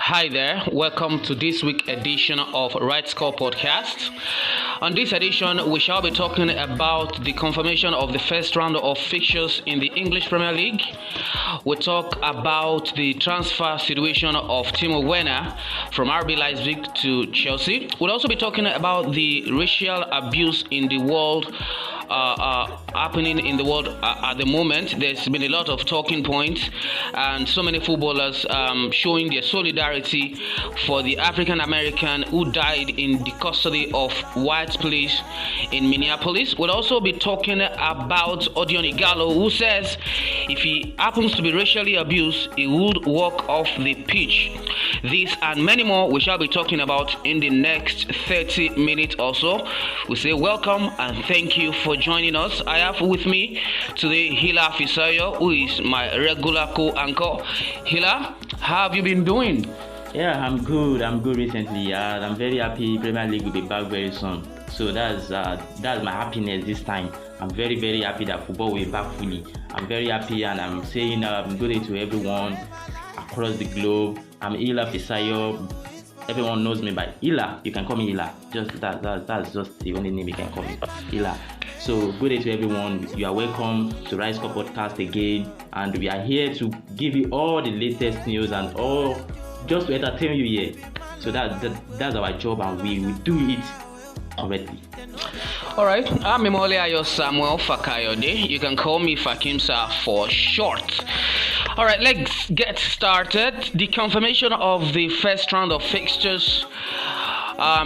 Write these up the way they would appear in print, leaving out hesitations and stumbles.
Hi there, welcome to this week's edition of Ritescore podcast. On this edition, we shall be talking about the confirmation of the first round of fixtures in the English Premier League. We'll talk about the transfer situation of Timo Werner from RB Leipzig to Chelsea. We'll also be talking about the racial abuse in the world happening in the world at the moment. There's been a lot of talking points and so many footballers showing their solidarity for the African American who died in the custody of white police in Minneapolis. We'll also be talking about Odion Ighalo, who says if he happens to be racially abused, he would walk off the pitch. This and many more we shall be talking about in the next 30 minutes or so. We say welcome and thank you for joining us. I have with me today Hila Fisayo, who is my regular co-anchor. Hila, how have you been doing? Yeah, I'm good recently. I'm very happy Premier League will be back very soon. So that's my happiness this time. I'm very, very happy that football will be back fully. I'm very happy and I'm saying good day to everyone across the globe. I'm Hila Fisayo. Everyone knows me by Hila. You can call me Hila. That's just the only name you can call me. Hila. So good day to everyone. You are welcome to Ritescore podcast again, and we are here to give you all the latest news and all just to entertain you here. So that's our job, and we will do it correctly. Alright, I'm Ayo Samuel Fakayode. You can call me Fakimsa for short. Alright, let's get started. The confirmation of the first round of fixtures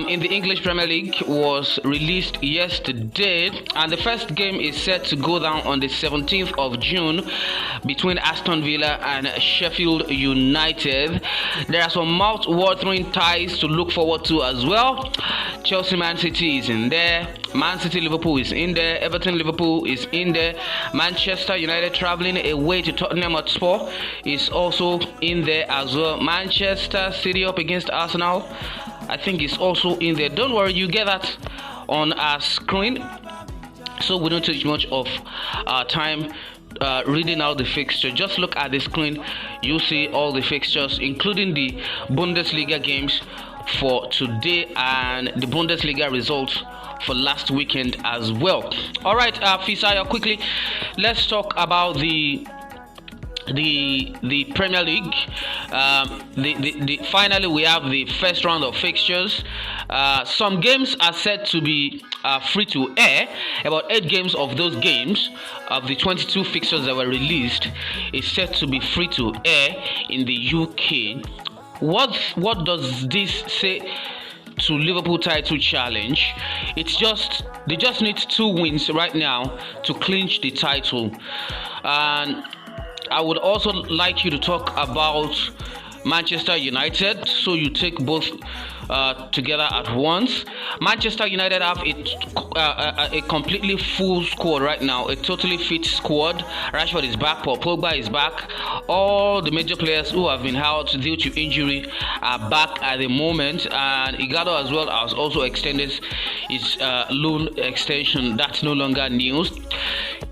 in the English Premier League was released yesterday, and the first game is set to go down on the 17th of June between Aston Villa and Sheffield United. There are some mouth-watering ties to look forward to as well. Chelsea Man City is in there, Man City Liverpool is in there, Everton Liverpool is in there, Manchester United traveling away to Tottenham Hotspur is also in there as well. Manchester City up against Arsenal, I think it's also in there. Don't worry, you get that on our screen, so we don't take much of our time reading out the fixture. Just look at the screen, you see all the fixtures, including the Bundesliga games for today and the Bundesliga results for last weekend as well. All right, Fisaya, quickly, let's talk about the Premier League. Finally we have the first round of fixtures. Some games are set to be free to air. About 8 games of those games of the 22 fixtures that were released is set to be free to air in the UK. What does this say to Liverpool title challenge? It's just they just need 2 wins right now to clinch the title. And I would also like you to talk about Manchester United, so you take both together at once. Manchester United have a completely full squad right now, a totally fit squad. Rashford is back, Paul Pogba is back. All the major players who have been out due to injury are back at the moment, and Ighalo as well has also extended his loan extension. That's no longer news.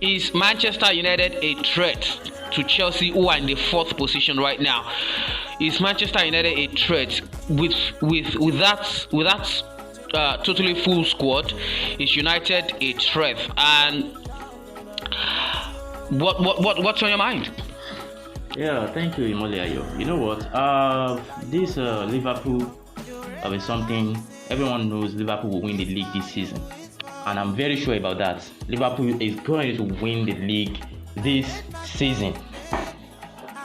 Is Manchester United a threat to Chelsea, who are in the 4th position right now? Is Manchester United a threat with that totally full squad? Is United a threat? And what's on your mind? Yeah, thank you, Ayo. You know what? This Liverpool is something everyone knows. Liverpool will win the league this season, and I'm very sure about that. Liverpool is going to win the league this season.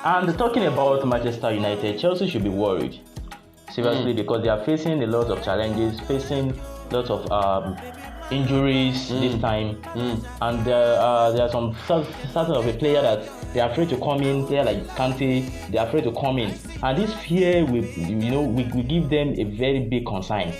And talking about Manchester United, Chelsea should be worried seriously because they are facing a lot of challenges, facing lots of injuries this time, and there are some certain of a player that they are afraid to come in. Player like Kante, they are afraid to come in, and this fear we give them a very big concern.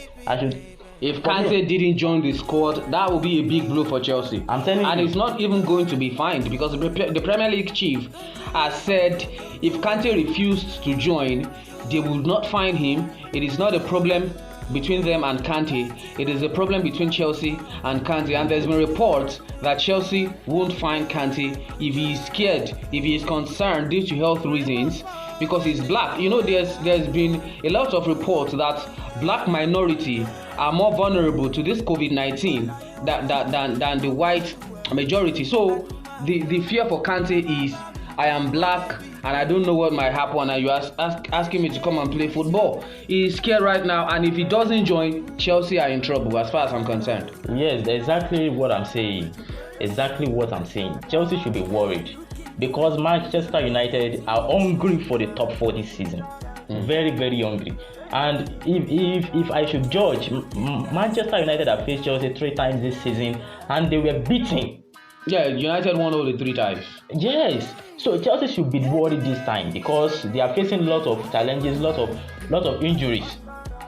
If Kante didn't join the squad, that would be a big blow for Chelsea. I'm telling you. And it's not even going to be fined because the Premier League chief has said if Kante refused to join, they would not fine him. It is not a problem between them and Kante. It is a problem between Chelsea and Kante. And there's been reports that Chelsea won't fine Kante if he is scared, if he is concerned due to health reasons, because he's black. You know, there's been a lot of reports that black minority are more vulnerable to this COVID-19 than the white majority. So the fear for Kante is, I am black and I don't know what might happen, and you asking me to come and play football. He's scared right now, and if he doesn't join, Chelsea are in trouble as far as I'm concerned. Yes, exactly what I'm saying. Exactly what I'm saying. Chelsea should be worried because Manchester United are hungry for the top 4 this season. Very, very hungry. And if I should judge, Manchester United have faced Chelsea 3 times this season and they were beaten. Yeah, United won all the 3 times. Yes, so Chelsea should be worried this time because they are facing lots of challenges, lots of injuries.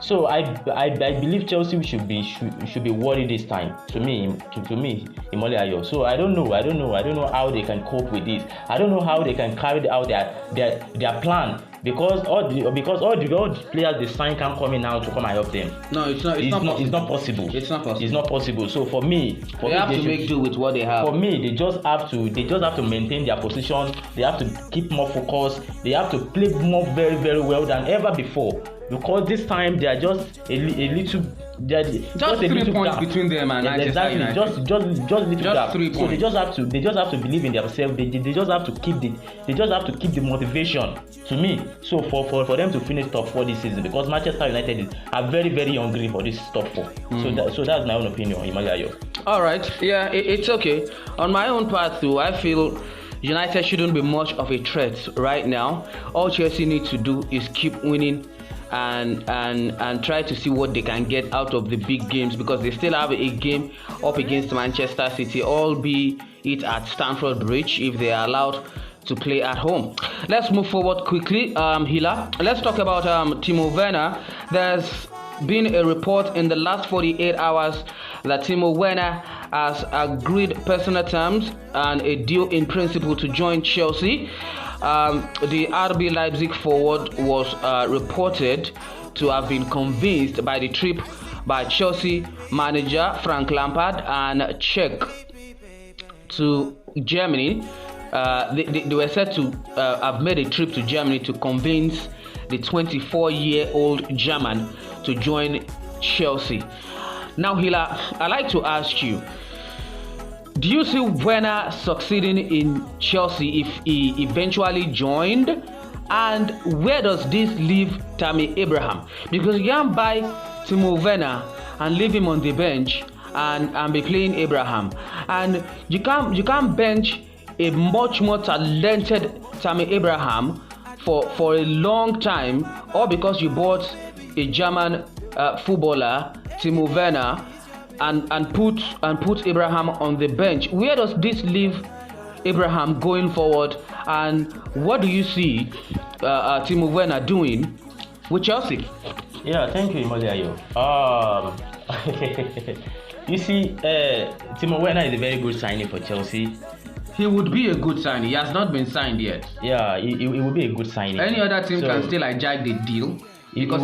So I believe Chelsea should be worried this time. To me, Imole Ayo. So I don't know how they can cope with this. I don't know how they can carry out their plan. Because all the players they sign can't come in now to come and help them. No, it's not possible. It's not possible. So for me, they have to make do with what they have. For me, they just have to maintain their position. They have to keep more focused. They have to play more very, very well than ever before. Because this time they are just a little. Just 3 points between them and Manchester United. Just 3 points. So they just have to believe in themselves. They just have to keep the motivation. To me, so for them to finish top 4 this season, because Manchester United are very, very hungry for this top 4. So that's my own opinion, Imagayo. All right, yeah, it's okay. On my own part too, I feel United shouldn't be much of a threat right now. All Chelsea need to do is keep winning and try to see what they can get out of the big games, because they still have a game up against Manchester City, albeit at Stamford Bridge, if they are allowed to play at home. Let's move forward quickly. Hila, let's talk about Timo Werner. There's been a report in the last 48 hours that Timo Werner has agreed personal terms and a deal in principle to join Chelsea. The RB Leipzig forward was reported to have been convinced by the trip by Chelsea manager Frank Lampard and Czech to Germany. They were said to have made a trip to Germany to convince the 24-year-old German to join Chelsea. Now, Hila, I'd like to ask you, do you see Werner succeeding in Chelsea if he eventually joined? And where does this leave Tammy Abraham? Because you can't buy Timo Werner and leave him on the bench and be playing Abraham. And you can't bench a much more talented Tammy Abraham for a long time, or because you bought a German footballer, Timo Werner, and put Abraham on the bench. Where does this leave Abraham going forward, and what do you see Timo Werner doing with Chelsea? Yeah, thank you, Imoliayo. You see, Timo Werner is a very good signing for Chelsea. He would be a good signing. He has not been signed yet. Yeah, it would be a good signing. Any other team can still hijack the deal, because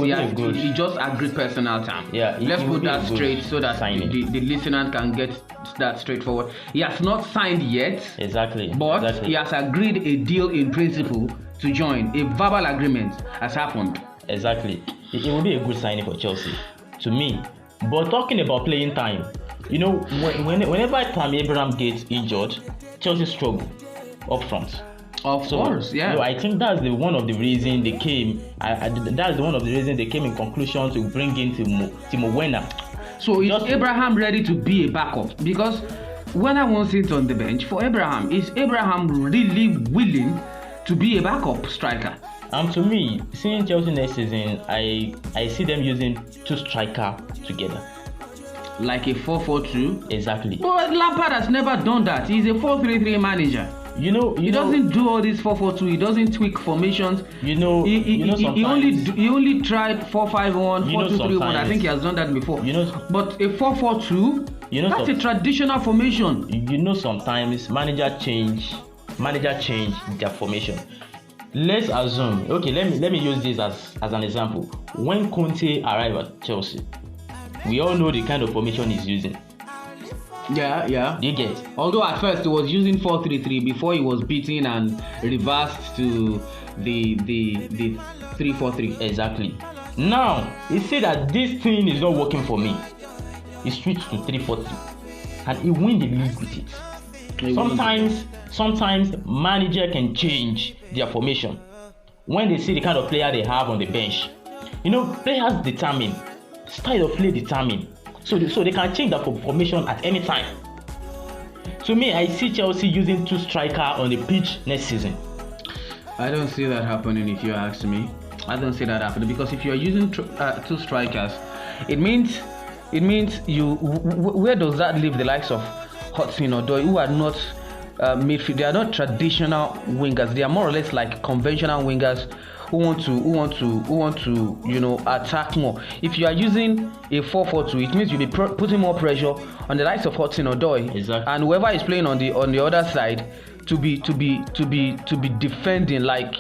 he just agreed personal term. Yeah, let's put that straight so that the listener can get that straightforward. He has not signed yet. Exactly. But he has agreed a deal in principle to join. A verbal agreement has happened. Exactly. It will be a good signing for Chelsea, to me. But talking about playing time, you know, whenever Tammy Abraham gets injured, Chelsea struggle up front. Of course, yeah. You know, I think that's one of the reasons they came. That's one of the reasons they came in conclusion to bring in Timo Werner. So is Abraham ready to be a backup? Because Werner wants it on the bench for Abraham. Is Abraham really willing to be a backup striker? To me, seeing Chelsea next season, I see them using 2 strikers together. Like a 4-4-2? Exactly. But Lampard has never done that. He's a 4-3-3 manager. He doesn't do all this 4-4-2. He doesn't tweak formations. He only tried 4-5-1, 4-2-3-1. I think he has done that before. But a 4-4-2, that's a traditional formation. Sometimes manager change their formation. Let's assume, okay, let me use this as an example. When Conte arrived at Chelsea, we all know the kind of formation he's using. Yeah. You get. Although at first he was using 4-3-3 before he was beaten and reversed to the 3-4-3. Exactly. Now he said that this thing is not working for me. He switched to 3-4-3, and he win the league with it. Sometimes manager can change their formation when they see the kind of player they have on the bench. Players determine, style of play determine, so they can change the formation at any time. To me, I see Chelsea using 2 strikers on the pitch next season. I don't see that happening, if you ask me. I don't see that happening, because if you are using 2 strikers, it means you. Where does that leave the likes of Hudson-Odoi, who are not midfield? They are not traditional wingers. They are more or less like conventional wingers who want to attack more. If you are using a 4-4-2, it means you'll be putting more pressure on the likes of Hudson-Odoi. Exactly. And whoever is playing on the other side to be defending, like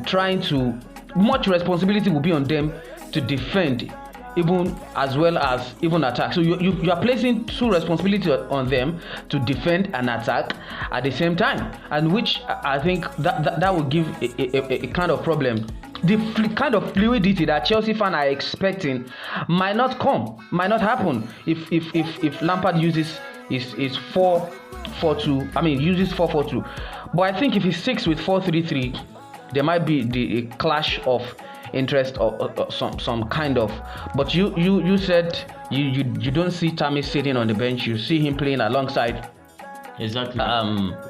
trying to. Much responsibility will be on them to defend, even as well as even attack. So you are placing 2 responsibility on them to defend and attack at the same time, and which I think that will give a kind of problem. The kind of fluidity that Chelsea fans are expecting might not happen if Lampard uses his 4-4-2. I mean, uses 4-4-2. But I think if he sticks with 4-3-3, there might be a clash of interest or some kind of. But you said you don't see Tammy sitting on the bench. You see him playing alongside. Exactly.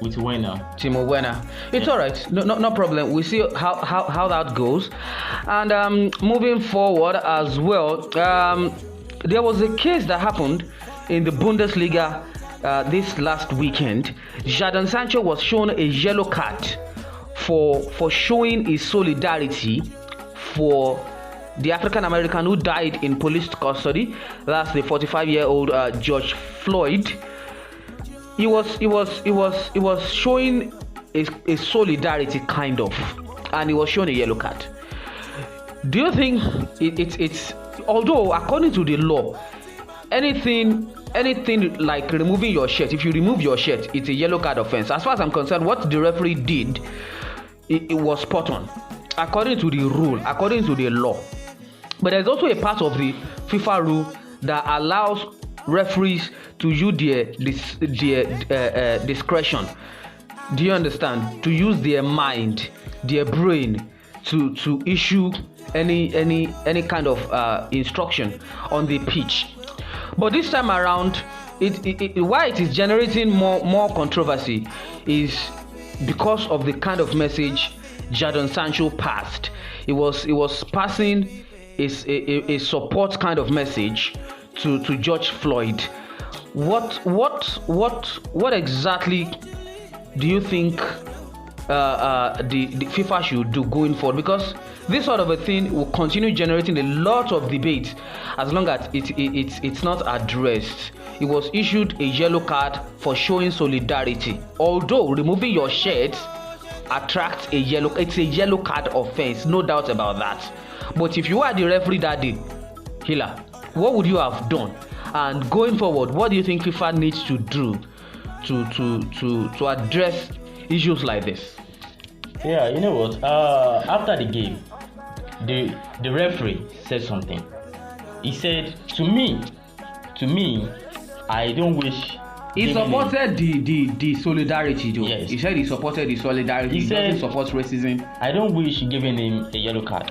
With Timo Werner. It's all right. No problem. We see how that goes. And moving forward as well, there was a case that happened in the Bundesliga this last weekend. Jadon Sancho was shown a yellow card for showing his solidarity for the African American who died in police custody. That's the 45-year-old George Floyd. He was showing a solidarity kind of, and he was shown a yellow card. Do you think it's although according to the law, anything like removing your shirt, if you remove your shirt, it's a yellow card offense. As far as I'm concerned, what the referee did, it was spot on according to the rule, according to the law. But there's also a part of the FIFA rule that allows referees to use their discretion. Do you understand? To use their mind, their brain to issue any kind of instruction on the pitch. But this time around, why it is generating more controversy is because of the kind of message Jadon Sancho passed. It was passing a support kind of message to George Floyd. What exactly do you think the FIFA should do going forward? Because this sort of a thing will continue generating a lot of debate as long as it's not addressed. It was issued a yellow card for showing solidarity. Although removing your shirt attracts it's a yellow card offense, no doubt about that. But if you are the referee that day, Hila, what would you have done? And going forward, what do you think FIFA needs to do to address issues like this? Yeah, you know what? After the game, the referee said something. He said, to me, I don't wish. He supported the solidarity, though. Yes. He said he supported the solidarity. He doesn't support racism. I don't wish giving him a yellow card.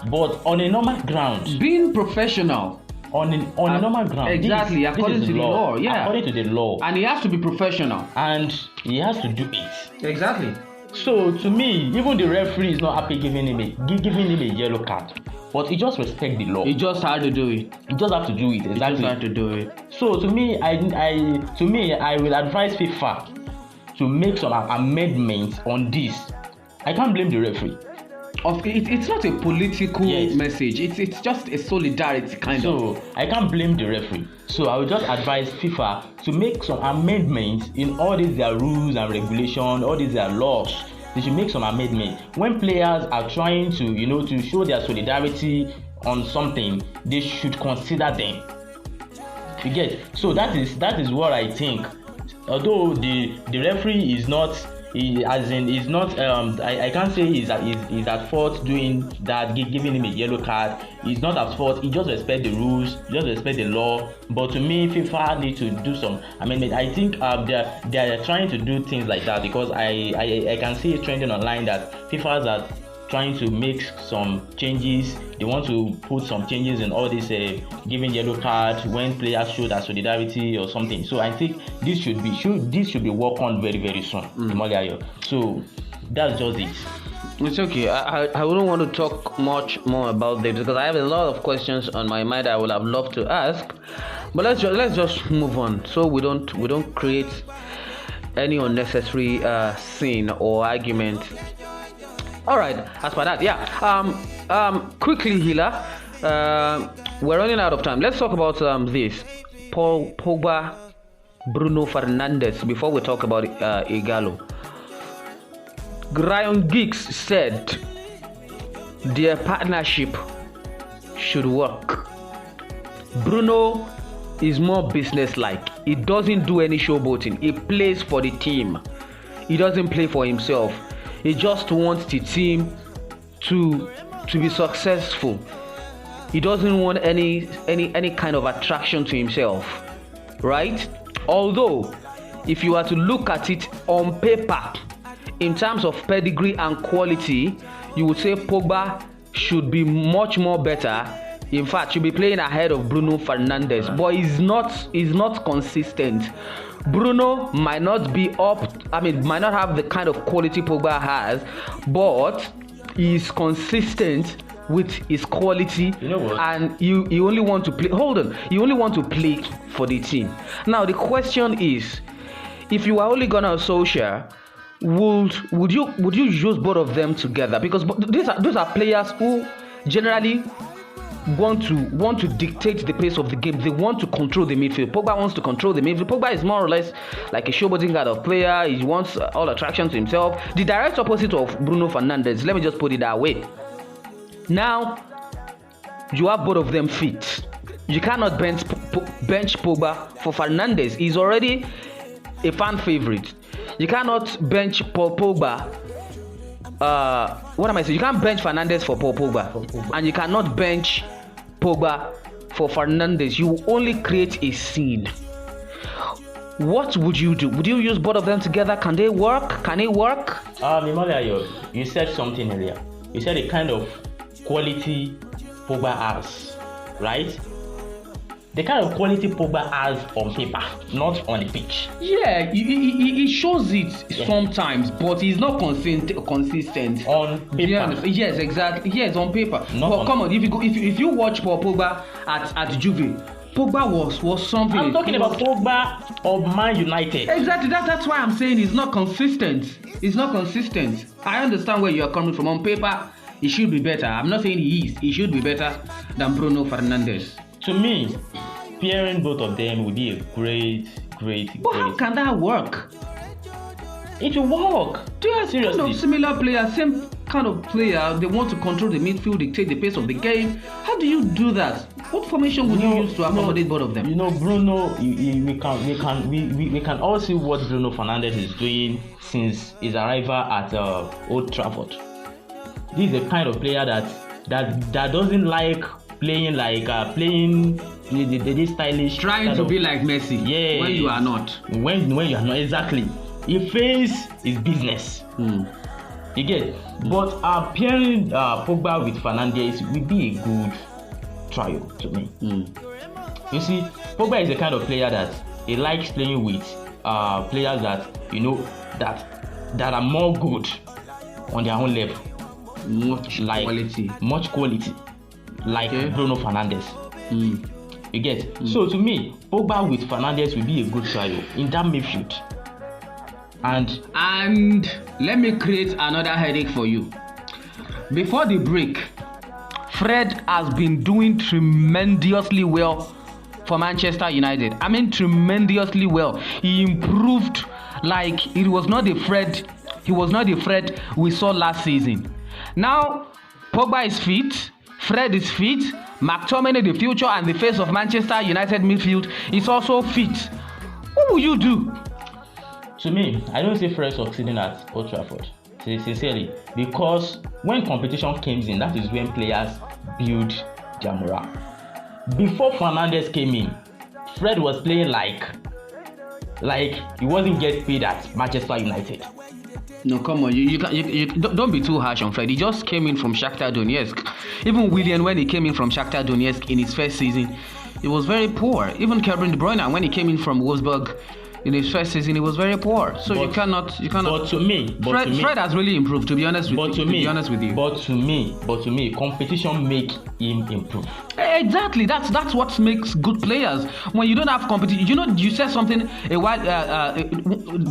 But on a normal ground, being professional. On a normal ground. Exactly, according to the law. Yeah. According to the law. And he has to be professional. And he has to do it. Exactly. So to me, even the referee is not happy giving him a yellow card. But he just respect the law. He just had to do it. He just have to do it. Exactly. He just had to do it. So to me, I will advise FIFA to make some amendments on this. I can't blame the referee. It's not a political message. It's just a solidarity kind of. So I can't blame the referee. So I will just advise FIFA to make some amendments in all these their rules and regulations, all these their laws. They should make some amendments. When players are trying to show their solidarity on something, they should consider them. You get? So that is what I think. Although the referee is not as in, he's not. I can't say he's at fault doing that, giving him a yellow card. He's not at fault. He just respect the rules, just respect the law. But to me, FIFA need to do some. I mean, I think they're trying to do things like that, because I can see it trending online that FIFA's are trying to make some changes. They want to put some changes in all this giving yellow card when players show that solidarity or something. So I think this should be worked on very, very soon. So that's just it. It's okay. I wouldn't want to talk much more about this because I have a lot of questions on my mind I would have loved to ask. But let's just move on so we don't create any unnecessary scene or argument. All right, as for that, quickly, Hila, we're running out of time. Let's talk about this. Paul Pogba, Bruno Fernandes, before we talk about Igalo. Ryan Giggs said their partnership should work. Bruno is more business-like. He doesn't do any showboating. He plays for the team. He doesn't play for himself. He just wants the team to be successful. He doesn't want any kind of attraction to himself, right? Although, if you are to look at it on paper, in terms of pedigree and quality, you would say Pogba should be much more better. In fact, should be playing ahead of Bruno Fernandes, but he's not consistent. Bruno might not might not have the kind of quality Pogba has, but he's consistent with his quality. You know what? And you only want to play. Hold on, you only want to play for the team. Now the question is, if you are only gonna Solskjaer, would you use both of them together? Because those are players who generally want to dictate the pace of the game. They want to control the midfield. Pogba wants to control the midfield. Pogba is more or less like a showboating kind of player. He wants all attraction to himself. The direct opposite of Bruno Fernandes. Let me just put it that way. Now, you have both of them fit. You cannot bench Pogba for Fernandes. He's already a fan favorite. You cannot bench Paul Pogba. What am I saying? You can't bench Fernandes for Paul Pogba, and you cannot bench Pogba for Fernandes. You will only create a scene. What would you do? Would you use both of them together? Can they work? Can it work? You said something earlier. You said the kind of quality Pogba has, right? The kind of quality Pogba has on paper, not on the pitch. Yeah, he shows it sometimes, but he's not consistent. On paper. Yes, exactly. Yes, on paper. But come on, if you watch Paul Pogba at Juve, Pogba was something. I'm talking about Pogba of Man United. Exactly. That's why I'm saying he's not consistent. He's not consistent. I understand where you are coming from. On paper, he should be better. I'm not saying he is. He should be better than Bruno Fernandes. To me, pairing both of them would be a great. But how can that work? It will work. They are seriously kind of similar players, same kind of player. They want to control the midfield, dictate the pace of the game. How do you do that? What formation would you use to accommodate both of them? Bruno. We can all see what Bruno Fernandes is doing since his arrival at Old Trafford. This is the kind of player that doesn't like playing the stylish, trying to be like Messi. Yeah, when you are not. When you are not, exactly. He face his business. You get. But pairing Pogba with Fernandes will be a good trial to me. You see, Pogba is the kind of player that he likes playing with players that that are more good on their own level. Much quality. Like Bruno Fernandes. You get. So to me, Pogba with Fernandes will be a good trial in that midfield. And let me create another headache for you. Before the break, Fred has been doing tremendously well for Manchester United. I mean tremendously well. He improved like it was not the Fred. He was not the Fred we saw last season. Now Pogba is fit. Fred is fit. McTominay, the future and the face of Manchester United midfield, is also fit. What will you do? To me, I don't see Fred succeeding at Old Trafford. Sincerely, because when competition comes in, that is when players build their morale. Before Fernandes came in, Fred was playing like he wasn't getting paid at Manchester United. No, come on, you don't be too harsh on Fred. He just came in from Shakhtar Donetsk. Even Willian, when he came in from Shakhtar Donetsk in his first season, it was very poor. Even Kevin De Bruyne, when he came in from Wolfsburg in his first season, he was very poor. So you cannot. But to me, Fred has really improved. To be honest with you. But to me, competition make him improve. Exactly. That's what makes good players. When you don't have competition, you said something a while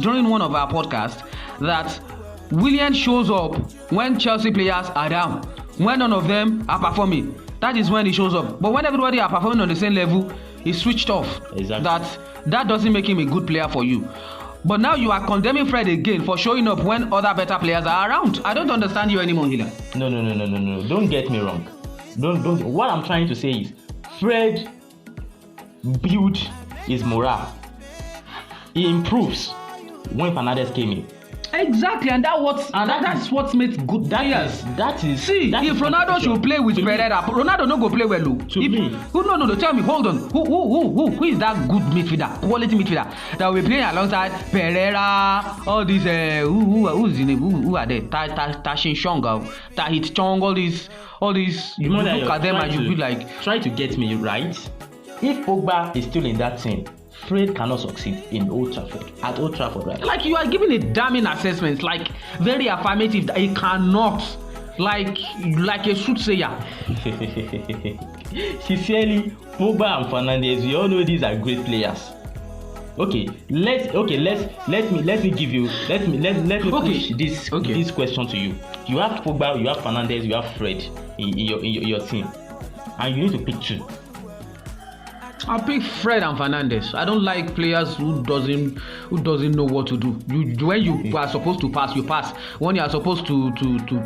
during one of our podcasts that Willian shows up when Chelsea players are down. When none of them are performing, that is when he shows up. But when everybody are performing on the same level, he switched off. Exactly. That doesn't make him a good player for you. But now you are condemning Fred again for showing up when other better players are around. I don't understand you anymore, Hila. No. Don't get me wrong. Don't. What I'm trying to say is, Fred built his morale. He improves when Fernandes came in. Exactly, and that's what makes good players. If Ronaldo should play with Pereira, Ronaldo no go play well. No, tell me, hold on. Who is that good midfielder, quality midfielder that will be playing alongside Pereira? All these who's the name? Who are they? Tashin Shong, Tahit Chong, all these. You look at them and you be like, try to get me right. If Pogba is still in that team, Fred cannot succeed at Old Trafford, right? Like, you are giving a damning assessment, like very affirmative that he cannot, like a soothsayer. Sincerely, Pogba and Fernandes, we all know these are great players. Let me push this question to you. You have Pogba, you have Fernandes, you have Fred in your team, and you need to pick two. I'll pick Fred and Fernandes. I don't like players who doesn't know what to do. When you are supposed to pass, you pass. When you are supposed to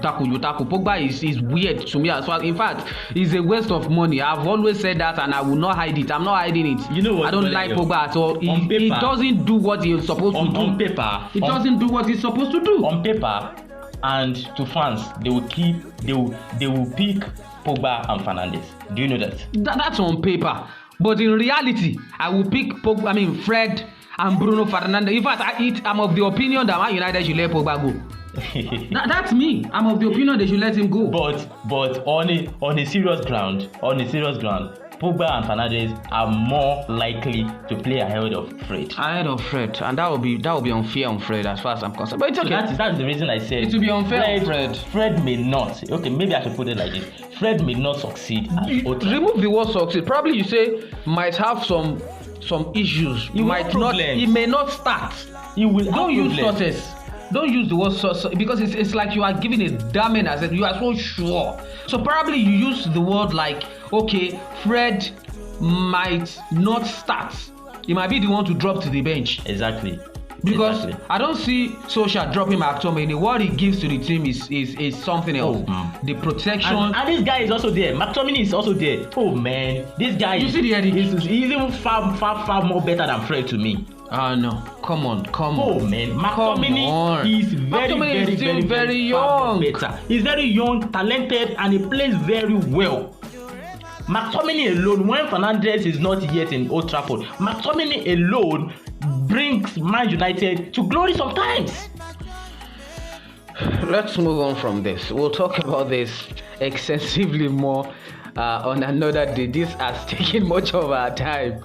tackle, you tackle. Pogba is weird to me as well. In fact, it's a waste of money. I've always said that, and I will not hide it. I'm not hiding it. You know what? I don't like Pogba at all. He doesn't do what he's supposed to do. On paper, he doesn't do what he's supposed to do. On paper, and to fans, they will pick Pogba and Fernandes. Do you know that? That's on paper. But in reality, I will pick Fred and Bruno Fernandes. In fact, I'm of the opinion that Man United should let Pogba go. That's me. I'm of the opinion they should let him go. But on a serious ground, Pogba and Fernandes are more likely to play ahead of Fred. And that would be unfair on Fred as far as I'm concerned. But it's okay. That's the reason I said it will be unfair on Fred. Fred may not. Okay, maybe I should put it like this. Fred may not succeed at Old Trafford. Remove the word succeed. Probably you say might have some issues. He may not start. Don't use success. Don't use the word success because it's like you are giving a damning as if you are so sure. So probably you use the word like, okay, Fred might not start. He might be the one to drop to the bench. Exactly. Because I don't see Solskjaer dropping McTominay. What he gives to the team is something else. The protection. And this guy is also there. McTominay is also there. Oh man, this guy. You see the headache? He's even far more better than Fred to me. No, come on. Oh man, McTominay is very young. Better. He's very young, talented, and he plays very well. McTominay alone, when Fernandes is not yet in Old Trafford, McTominay alone brings Man United to glory sometimes. Let's move on from this. We'll talk about this extensively more on another day. This has taken much of our time,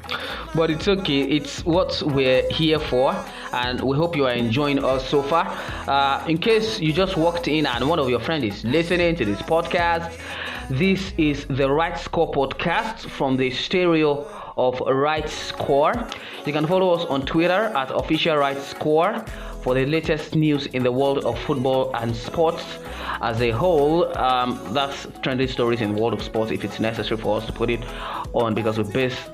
but it's okay. It's what we're here for, and we hope you are enjoying us so far. In case you just walked in and one of your friends is listening to this podcast, this is the Ritescore podcast from the stereo of Ritescore. You can follow us on Twitter at official Ritescore for the latest news in the world of football and sports as a whole. That's trending stories in the world of sports if it's necessary for us to put it on, because we're based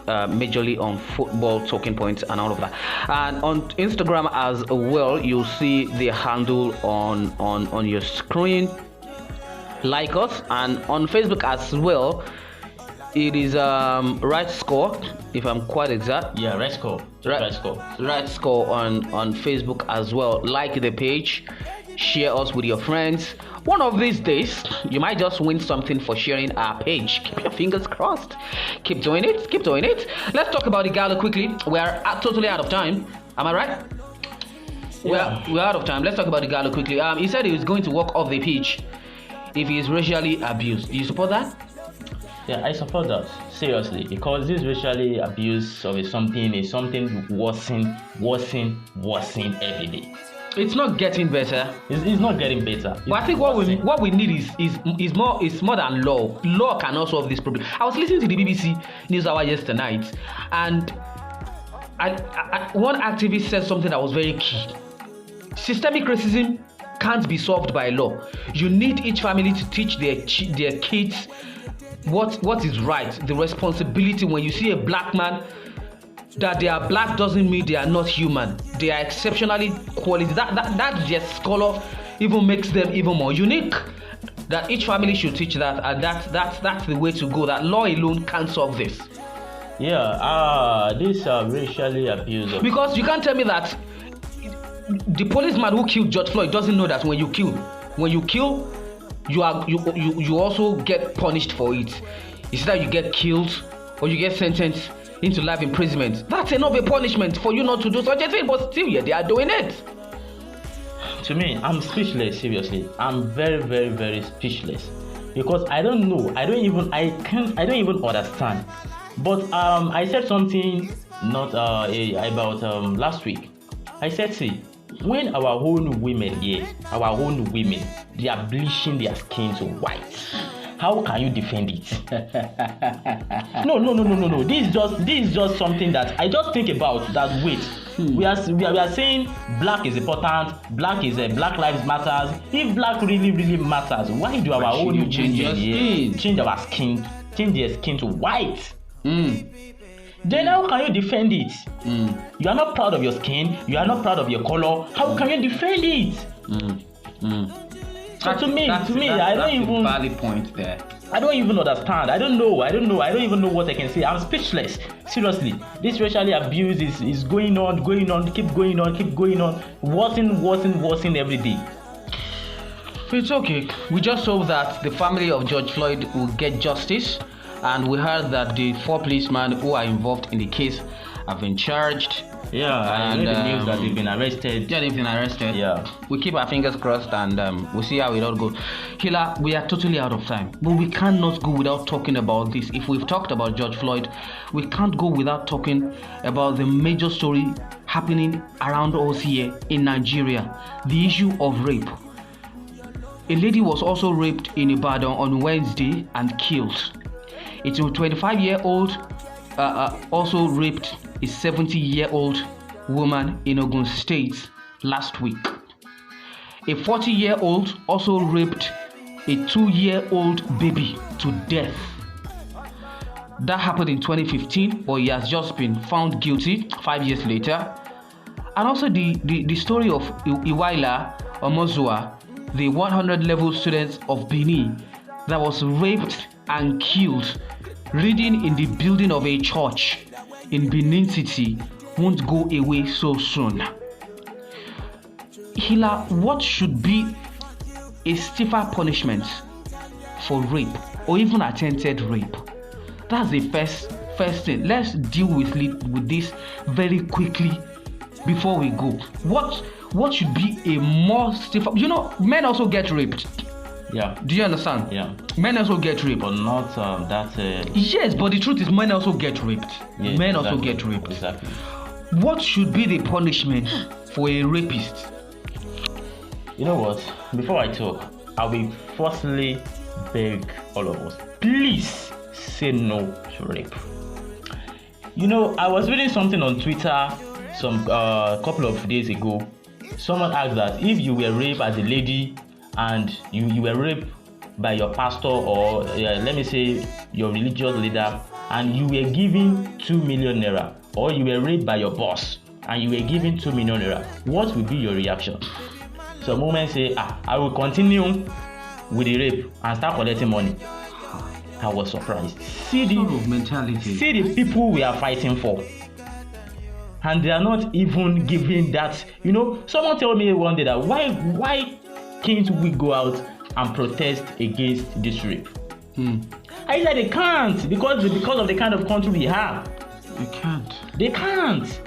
majorly on football talking points and all of that. And on Instagram as well, you'll see the handle on your screen. Like us, and on Facebook as well. It is Ritescore, if I'm quite exact. Yeah, Ritescore. Ritescore on Facebook as well. Like the page, share us with your friends. One of these days, you might just win something for sharing our page. Keep your fingers crossed. Keep doing it. Keep doing it. Let's talk about the gala quickly. We are totally out of time. Am I right? Yeah. We're out of time. Let's talk about the gala quickly. He said he was going to walk off the pitch if he is racially abused. Do you support that? Yeah, I support that, seriously, because this racially abuse is something worsening every day. It's not getting better. It's not getting better. But I think what we need is more than law. Law cannot solve this problem. I was listening to the BBC News Hour yesterday night, and one activist said something that was very key. Systemic racism can't be solved by law. You need each family to teach their kids what is right, the responsibility. When you see a black man, that they are black doesn't mean they are not human. They are exceptionally quality. That their color even makes them even more unique. That each family should teach that, and that's the way to go. That law alone can't solve this. Yeah, this racially abuse. Because you can't tell me that the policeman who killed George Floyd doesn't know that when you kill, you also get punished for it. It's that you get killed or you get sentenced into life imprisonment. That's enough a punishment for you not to do such a thing, but still, yeah, they are doing it. To me, I'm speechless. Seriously, I'm very, very, very speechless because I don't know. I don't even understand. But I said something not about last week. I said, see, when our own women, they are bleaching their skin to white. How can you defend it? No. This is just something that I just think about. That wait, we are saying black is important. Black lives matters. If black really matters, why do our own women change their skin to white? Then how can you defend it? You are not proud of your skin. You are not proud of your color. How can you defend it? So to me, I don't even. Valid point there. I don't even understand. I don't know. I don't even know what I can say. I'm speechless. Seriously, this racial abuse is going on, keep going on, worsening every day. It's okay. We just hope that the family of George Floyd will get justice. And we heard that the 4 policemen who are involved in the case have been charged. Yeah, and I heard the news that they've been arrested. Yeah, they've been arrested. Yeah. We keep our fingers crossed and we'll see how it all goes. Killer, we are totally out of time. But we cannot go without talking about this. If we've talked about George Floyd, we can't go without talking about the major story happening around us here in Nigeria. The issue of rape. A lady was also raped in Ibadan on Wednesday and killed. A 25-year-old also raped a 70-year-old woman in Ogun State last week. A 40-year-old also raped a 2-year-old baby to death. That happened in 2015, but he has just been found guilty 5 years later. And also the story of Iwaila Omozua, the 100-level student of Benin that was raped and killed reading in the building of a church in Benin City, won't go away so soon. Hila, what should be a stiffer punishment for rape or even attempted rape? That's the first thing. Let's deal with this very quickly before we go. What should be a more stiffer? You know, men also get raped. Yeah. Do you understand? Yeah. Men also get raped. But not that. Yes, but the truth is, men also get raped. Yes, men exactly. also get raped. Exactly. What should be the punishment for a rapist? You know what? Before I talk, I will firstly beg all of us, please say no to rape. You know, I was reading something on Twitter some couple of days ago. Someone asked that if you were raped as a lady and you were raped by your pastor or let me say your religious leader, and you were given 2 million naira, or you were raped by your boss and you were given 2 million naira, what would be your reaction? Some women say, I will continue with the rape and start collecting money. I was surprised. Sort of mentality. See the people we are fighting for, and they are not even giving that. Someone told me one day that why can't we go out and protest against this rape? I said they can't because of the kind of country we have. They can't.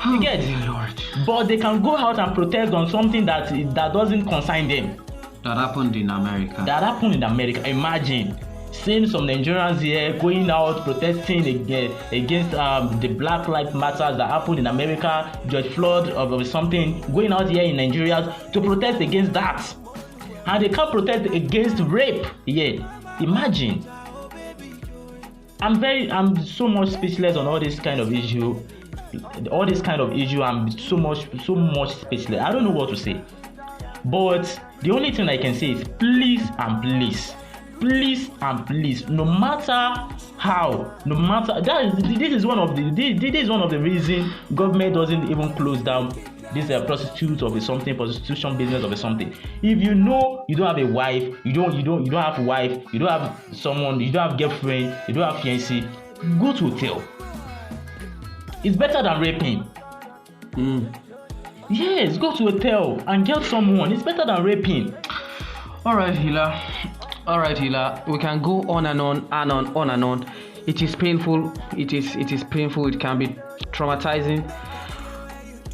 Oh, you get Lord. But they can go out and protest on something that doesn't concern them. That happened in America. Imagine seeing some Nigerians here going out protesting against the Black Lives Matter that happened in America, George Floyd or something, going out here in Nigeria to protest against that. And they can't protest against rape here. Imagine. I'm so much speechless on all this kind of issue. I'm so much speechless. I don't know what to say. But the only thing I can say is please and please, no matter how, this is one of the reasons government doesn't even close down this prostitution business or something. If you know you don't have a wife, you don't have wife, you don't have someone, you don't have girlfriend, you don't have fiancé, go to hotel. It's better than raping. Yes, go to hotel and get someone. It's better than raping. All right, Hila. We can go on and on. It is painful. It is painful. It can be traumatizing.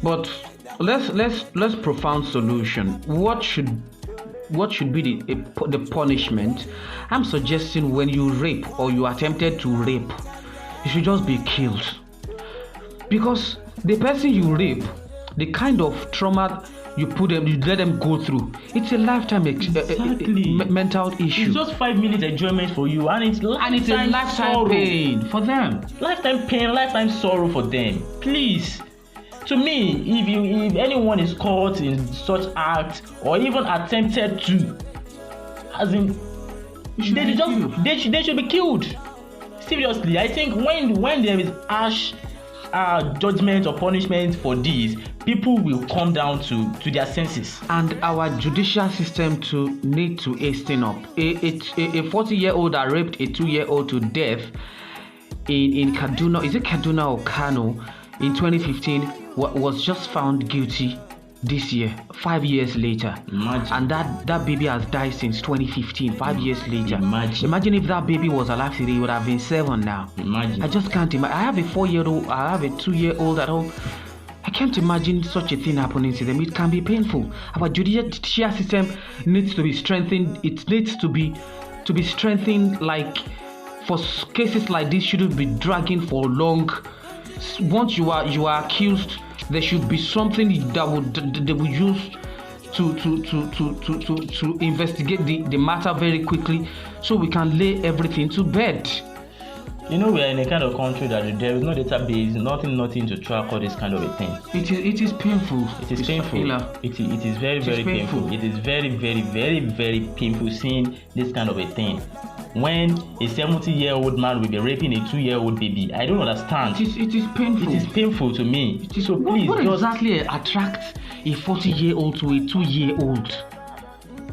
But let's profound solution. What should be the punishment? I'm suggesting when you rape or you attempted to rape, you should just be killed. Because the person you rape, the kind of trauma you let them go through, it's a lifetime mental issue. It's just 5 minutes enjoyment for you, and it's a lifetime sorrow. Pain for them. Lifetime pain, lifetime sorrow for them. Please, to me, if anyone is caught in such act or even attempted to, as in, they should be killed. Seriously, I think when there is harsh judgment or punishment for these, people will come down to their senses. And our judicial system need to hasten up. A 40-year-old that raped a 2-year-old to death in Kaduna, is it Kaduna or Kano, in 2015, was just found guilty this year, 5 years later. Imagine. And that baby has died since 2015, 5 years later. Imagine if that baby was alive today, he would have been 7 now. Imagine. I just can't imagine. I have a 4-year-old, I have a 2-year-old at home. I can't imagine such a thing happening to them. It can be painful. Our judicial system needs to be strengthened. It needs to be strengthened. Like, for cases like this, shouldn't be dragging for long. Once you are accused, there should be something that they would use to investigate the matter very quickly, so we can lay everything to bed. We are in a kind of country that there is no database, nothing to track all this kind of a thing. It is painful. It is painful. It is very painful. It is very painful seeing this kind of a thing. When a 70-year-old man will be raping a 2-year-old baby, I don't understand. It is painful. It is painful to me. So please, what exactly attracts a 40-year-old to a 2-year-old?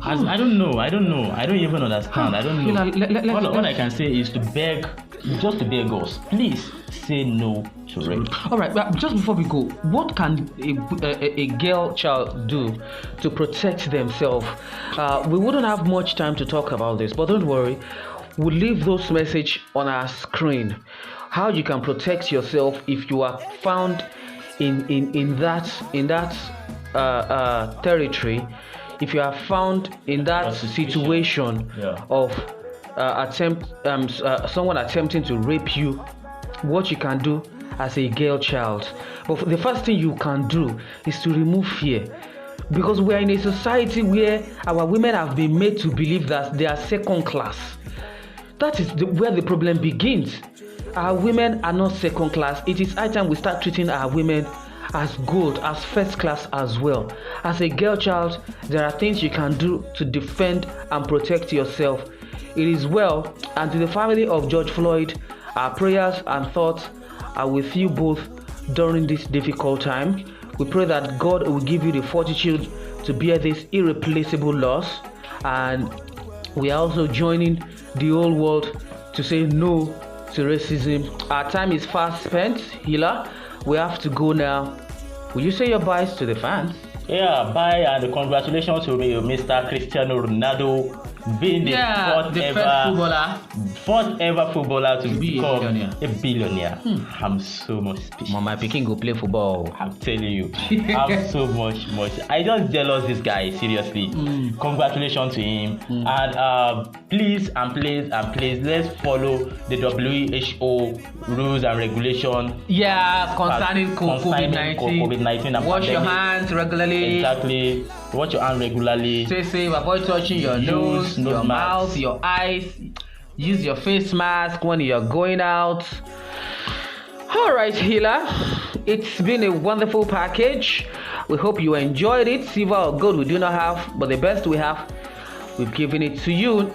I don't know. I don't even understand. I don't know. All I can say is to beg us, please say no to rape. All right, but just before we go, what can a girl child do to protect themselves? We wouldn't have much time to talk about this, but don't worry, we'll leave those messages on our screen. How you can protect yourself if you are found in that territory, if you are found in that situation of someone attempting to rape you, what you can do as a girl child. But the first thing you can do is to remove fear, because we are in a society where our women have been made to believe that they are second class. That is where the problem begins. Our women are not second class. It is high time we start treating our women as good, as first class as well. As a girl child, there are things you can do to defend and protect yourself. It is well, and to the family of George Floyd, our prayers and thoughts are with you both during this difficult time. We pray that God will give you the fortitude to bear this irreplaceable loss, and we are also joining the whole world to say no to racism. Our time is fast spent, Hila. We have to go now. Will you say your byes to the fans? Yeah, bye, and congratulations to Mr. Cristiano Ronaldo being the fourth ever footballer to become a billionaire. I'm so much speechless. My pikin go play football. I'm telling you, I'm so much. I just jealous this guy, seriously. Congratulations to him. And please, let's follow the WHO rules and regulations. Yeah, concerning COVID-19. Wash your hands regularly. Exactly. Wash your hands regularly. Stay safe. Avoid touching your nose, your mouth, your eyes. Use your face mask when you're going out. All right, Hila. It's been a wonderful package. We hope you enjoyed it. Silver or gold we do not have, but the best we have, we've given it to you.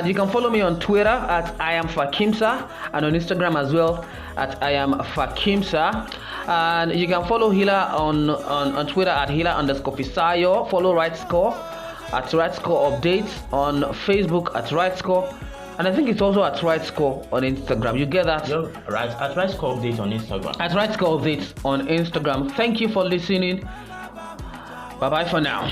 You can follow me on Twitter at I am Fakimsa, and on Instagram as well at I am Fakimsa. And you can follow Hila on Twitter at Hila_Fisayo. Follow Ritescore at Ritescore Updates on Facebook at Ritescore. And I think it's also at Ritescore on Instagram. You get that? Yeah, right. At Ritescore Updates on Instagram. At Ritescore Updates on Instagram. Thank you for listening. Bye-bye for now.